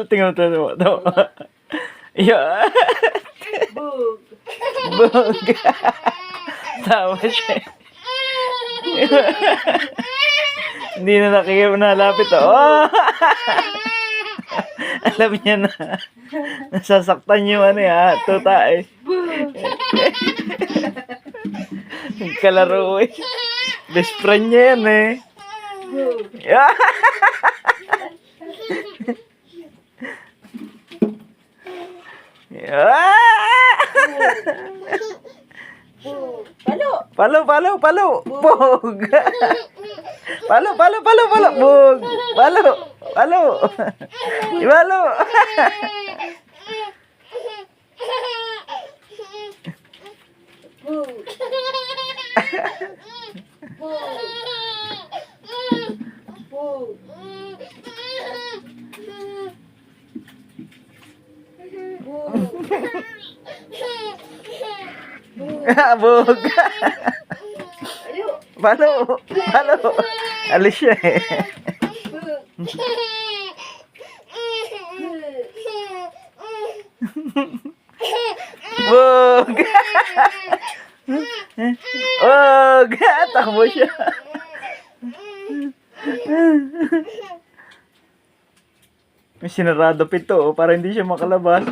Tingnan mo to. Yeah. Bug. Bug. Tawa siya. Hindi na nalapit. Oh. Alam niya na. Nasasaktan yung tuta eh. Kalaro eh. Best friend niya yan eh. Bug. Yeah. Yeah. Palo. Palo. Bug. Palo. Bug. Palo. Palo. Bug. Bug. Bug. Ayo. Palo. Alis siya eh. Bug. Bug. Takbo siya. May sinarado pito para hindi siya makalabas.